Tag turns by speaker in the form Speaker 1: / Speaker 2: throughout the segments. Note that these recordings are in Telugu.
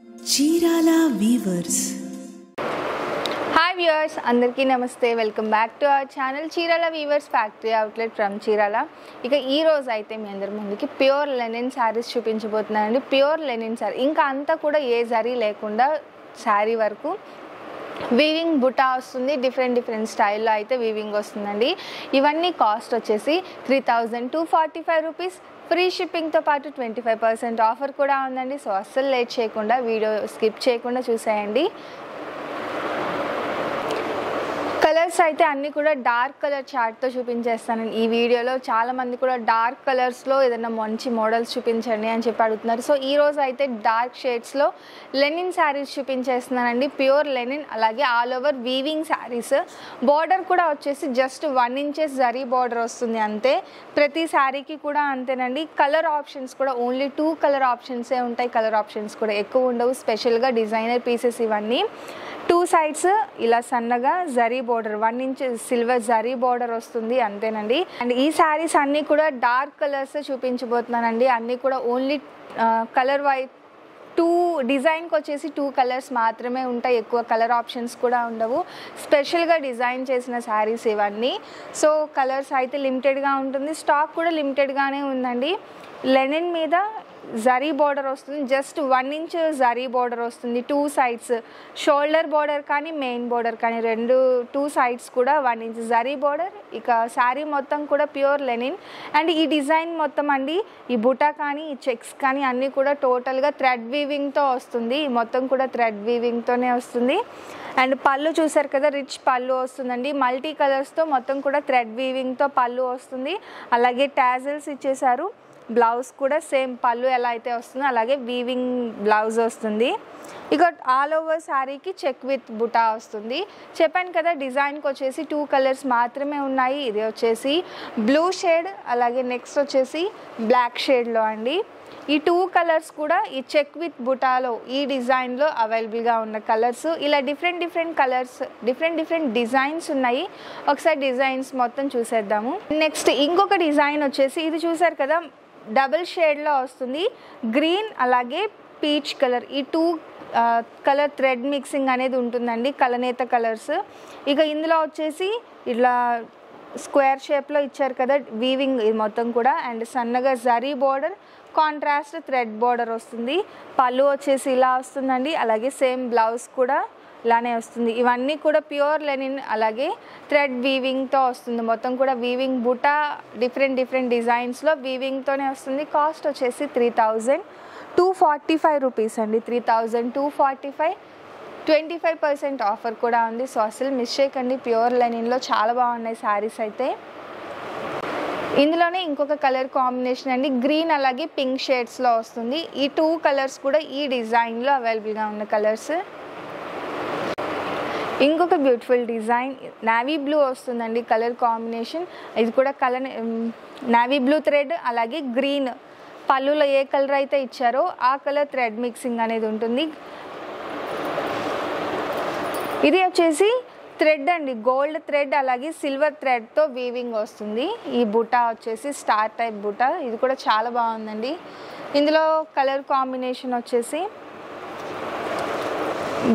Speaker 1: చీరాల వీవర్స్.
Speaker 2: హాయ్ వ్యూవర్స్, అందరికీ నమస్తే. Welcome back to our channel Chirala weavers factory outlet from Chirala. ఇక ఈ రోజు అయితే మీ అందరి ముందుకి ప్యూర్ లెనిన్ శారీస్ చూపించబోతున్నానండి. ప్యూర్ లెనిన్ శారీ, ఇంకా అంతా కూడా ఏ జరీ లేకుండా శారీ వరకు వీవింగ్ బుటా వస్తుంది. డిఫరెంట్ స్టైల్లో అయితే వీవింగ్ వస్తుందండి. ఇవన్నీ కాస్ట్ వచ్చేసి 3245 రూపీస్. ఫ్రీ షిప్పింగ్తో పాటు 25% ఆఫర్ కూడా ఉందండి. సో అస్సలు లేట్ చేయకుండా వీడియో స్కిప్ చేయకుండా చూసేయండి. కలర్స్ అయితే అన్నీ కూడా డార్క్ కలర్ చార్ట్తో చూపించేస్తాను ఈ వీడియోలో. చాలామంది కూడా డార్క్ కలర్స్లో ఏదైనా మంచి మోడల్స్ చూపించండి అని చెప్పి అడుగుతున్నారు. సో ఈరోజు అయితే డార్క్ షేడ్స్లో లెనిన్ శారీస్ చూపించేస్తున్నానండి. ప్యూర్ లెనిన్, అలాగే all over weaving saris. Border కూడా వచ్చేసి జస్ట్ 1 ఇంచెస్ జరీ బార్డర్ వస్తుంది అంతే. ప్రతి శారీకి కూడా అంతేనండి. కలర్ ఆప్షన్స్ కూడా ఓన్లీ 2 కలర్ ఆప్షన్సే ఉంటాయి. కలర్ ఆప్షన్స్ కూడా ఎక్కువ ఉండవు. స్పెషల్గా డిజైనర్ పీసెస్ ఇవన్నీ. 2 సైడ్స్ ఇలా సన్నగా zari border, 1 inch silver zari border వస్తుంది అంతేనండి. అండ్ ఈ శారీస్ అన్నీ కూడా డార్క్ కలర్స్ చూపించబోతున్నానండి. అన్నీ కూడా ఓన్లీ కలర్ వైజ్ 2 డిజైన్కి వచ్చేసి 2 కలర్స్ మాత్రమే ఉంటాయి. ఎక్కువ కలర్ ఆప్షన్స్ కూడా ఉండవు. స్పెషల్గా డిజైన్ చేసిన శారీస్ ఇవన్నీ. సో కలర్స్ అయితే లిమిటెడ్గా ఉంటుంది. స్టాక్ కూడా లిమిటెడ్గానే ఉందండి. లెనిన్ మీద జరీ బార్డర్ వస్తుంది. జస్ట్ 1 ఇంచ్ జరీ బార్డర్ వస్తుంది. 2 సైడ్స్, షోల్డర్ బార్డర్ కానీ మెయిన్ బార్డర్ కానీ 2 సైడ్స్ కూడా 1 ఇంచ్ జరీ బార్డర్. ఇక శారీ మొత్తం కూడా ప్యూర్ లెనిన్. అండ్ ఈ డిజైన్ మొత్తం అండి, ఈ బుటా కానీ ఈ చెక్స్ కానీ అన్నీ కూడా టోటల్గా థ్రెడ్ వీవింగ్తో వస్తుంది. మొత్తం కూడా థ్రెడ్ వీవింగ్తోనే వస్తుంది. అండ్ పళ్ళు చూసారు కదా, రిచ్ పళ్ళు వస్తుందండి. మల్టీ కలర్స్తో మొత్తం కూడా థ్రెడ్ వీవింగ్తో పళ్ళు వస్తుంది. అలాగే టాజిల్స్ ఇచ్చేసారు. బ్లౌజ్ కూడా సేమ్ పళ్ళు ఎలా అయితే వస్తుందో అలాగే వీవింగ్ బ్లౌజ్ వస్తుంది. ఇక ఆల్ ఓవర్ శారీకి చెక్ విత్ బుటా వస్తుంది. చెప్పాను కదా, డిజైన్కి వచ్చేసి 2 కలర్స్ మాత్రమే ఉన్నాయి. ఇది వచ్చేసి బ్లూ షేడ్, అలాగే నెక్స్ట్ వచ్చేసి బ్లాక్ షేడ్లో అండి. ఈ 2 కలర్స్ కూడా ఈ చెక్ విత్ బుటాలో ఈ డిజైన్లో అవైలబుల్గా ఉన్న కలర్స్. ఇలా డిఫరెంట్ కలర్స్, డిఫరెంట్ డిజైన్స్ ఉన్నాయి. ఒకసారి డిజైన్స్ మొత్తం చూసేద్దాము. నెక్స్ట్ ఇంకొక డిజైన్ వచ్చేసి ఇది చూసారు కదా, డబుల్ షేడ్లో వస్తుంది. గ్రీన్ అలాగే పీచ్ కలర్, ఈ 2 కలర్ థ్రెడ్ మిక్సింగ్ అనేది ఉంటుందండి. కలనేత కలర్స్. ఇక ఇందులో వచ్చేసి ఇట్లా స్క్వేర్ షేప్లో ఇచ్చారు కదా వీవింగ్ ఇది మొత్తం కూడా. అండ్ సన్నగా zari border, contrast thread border వస్తుంది. పళ్ళు వచ్చేసి ఇలా వస్తుందండి. అలాగే సేమ్ బ్లౌజ్ కూడా ఇలానే వస్తుంది. ఇవన్నీ కూడా ప్యూర్ లెనిన్, అలాగే థ్రెడ్ వీవింగ్తో వస్తుంది. మొత్తం కూడా వీవింగ్ బుటా డిఫరెంట్ డిజైన్స్లో వీవింగ్తోనే వస్తుంది. కాస్ట్ వచ్చేసి 3245 రూపీస్ అండి. 3245. 25% ఆఫర్ కూడా ఉంది. సో అసలు మిస్ చేయకండి. ప్యూర్ లెనిన్లో చాలా బాగున్నాయి శారీస్ అయితే. ఇందులోనే ఇంకొక కలర్ కాంబినేషన్ అండి, గ్రీన్ అలాగే పింక్ షేడ్స్లో వస్తుంది. ఈ 2 కలర్స్ కూడా ఈ డిజైన్లో అవైలబుల్గా ఉన్న కలర్స్. ఇంకొక బ్యూటిఫుల్ డిజైన్ నావీ బ్లూ వస్తుందండి కలర్ కాంబినేషన్. ఇది కూడా కలర్ నావీ బ్లూ థ్రెడ్, అలాగే గ్రీన్. పళ్ళులో ఏ కలర్ అయితే ఇచ్చారో ఆ కలర్ థ్రెడ్ మిక్సింగ్ అనేది ఉంటుంది. ఇది వచ్చేసి థ్రెడ్ అండి, గోల్డ్ థ్రెడ్ అలాగే సిల్వర్ థ్రెడ్తో వీవింగ్ వస్తుంది. ఈ బుటా వచ్చేసి స్టార్ టైప్ బుటా. ఇది కూడా చాలా బాగుందండి. ఇందులో కలర్ కాంబినేషన్ వచ్చేసి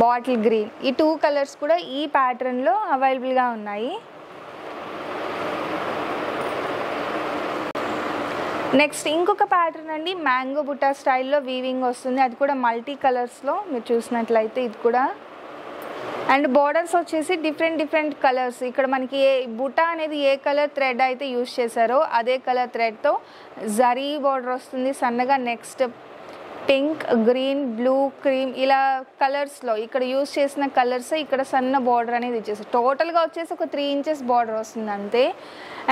Speaker 2: బాటిల్ గ్రీన్. ఈ 2 కలర్స్ కూడా ఈ ప్యాటర్న్లో అవైలబుల్గా ఉన్నాయి. నెక్స్ట్ ఇంకొక ప్యాటర్న్ అండి, మ్యాంగో బుటా స్టైల్లో వీవింగ్ వస్తుంది. అది కూడా మల్టీ కలర్స్లో మీరు చూసినట్లయితే ఇది కూడా. అండ్ బార్డర్స్ వచ్చేసి డిఫరెంట్ కలర్స్. ఇక్కడ మనకి ఏ బుటా అనేది ఏ కలర్ థ్రెడ్ అయితే యూజ్ చేశారో అదే కలర్ థ్రెడ్తో జరీ బార్డర్ వస్తుంది సన్నగా. Next pink, green, blue, cream ఇలా కలర్స్లో ఇక్కడ యూజ్ చేసిన కలర్స్ ఇక్కడ సన్న బార్డర్ అనేది ఇచ్చేసి టోటల్గా వచ్చేసి ఒక 3 ఇంచెస్ బార్డర్ వస్తుంది అంతే.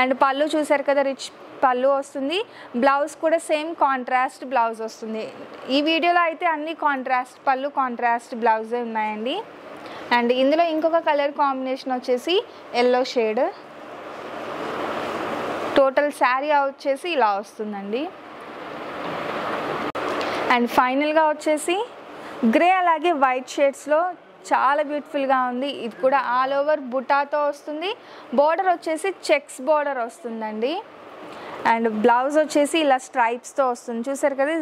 Speaker 2: అండ్ పళ్ళు చూసారు కదా, రిచ్ పళ్ళు వస్తుంది. బ్లౌజ్ కూడా సేమ్ కాంట్రాస్ట్ బ్లౌజ్ వస్తుంది. ఈ వీడియోలో అయితే అన్ని కాంట్రాస్ట్ పళ్ళు, కాంట్రాస్ట్ బ్లౌజే ఉన్నాయండి. అండ్ ఇందులో ఇంకొక కలర్ కాంబినేషన్ వచ్చేసి ఎల్లో షేడ్. టోటల్ శారీ వచ్చేసి ఇలా వస్తుందండి. అండ్ ఫైనల్గా వచ్చేసి గ్రే అలాగే వైట్ షేడ్స్లో చాలా బ్యూటిఫుల్గా ఉంది. ఇది కూడా ఆల్ ఓవర్ బుటాతో వస్తుంది. బార్డర్ వచ్చేసి చెక్స్ బార్డర్ వస్తుందండి. అండ్ బ్లౌజ్ వచ్చేసి ఇలా స్ట్రైప్స్తో వస్తుంది, చూసారు కదా.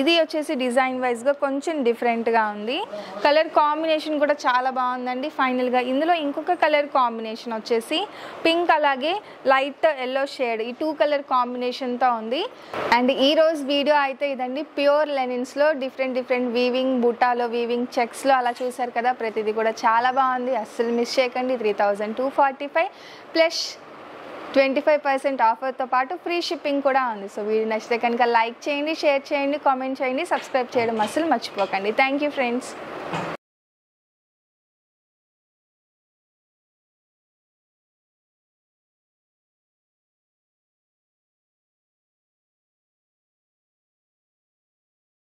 Speaker 2: ఇది వచ్చేసి డిజైన్ వైజ్గా కొంచెం డిఫరెంట్గా ఉంది. కలర్ కాంబినేషన్ కూడా చాలా బాగుందండి. ఫైనల్గా ఇందులో ఇంకొక కలర్ కాంబినేషన్ వచ్చేసి పింక్ అలాగే లైట్ ఎల్లో షేడ్, ఈ 2 కలర్ కాంబినేషన్తో ఉంది. అండ్ ఈరోజు వీడియో అయితే ఇదండి. ప్యూర్ లెనిన్స్లో డిఫరెంట్ వీవింగ్, బుటాలో వీవింగ్, చెక్స్లో అలా చూసారు కదా. ప్రతిదీ కూడా చాలా బాగుంది, అస్సలు మిస్ చేయకండి. 3245 ప్లస్ 25% ఆఫర్తో పాటు ఫ్రీ షిప్పింగ్ కూడా ఉంది. సో వీడియో నచ్చితే కనుక లైక్ చేయండి, షేర్ చేయండి, కామెంట్ చేయండి, సబ్స్క్రైబ్ చేయడం అస్సలు మర్చిపోకండి. Thank you friends.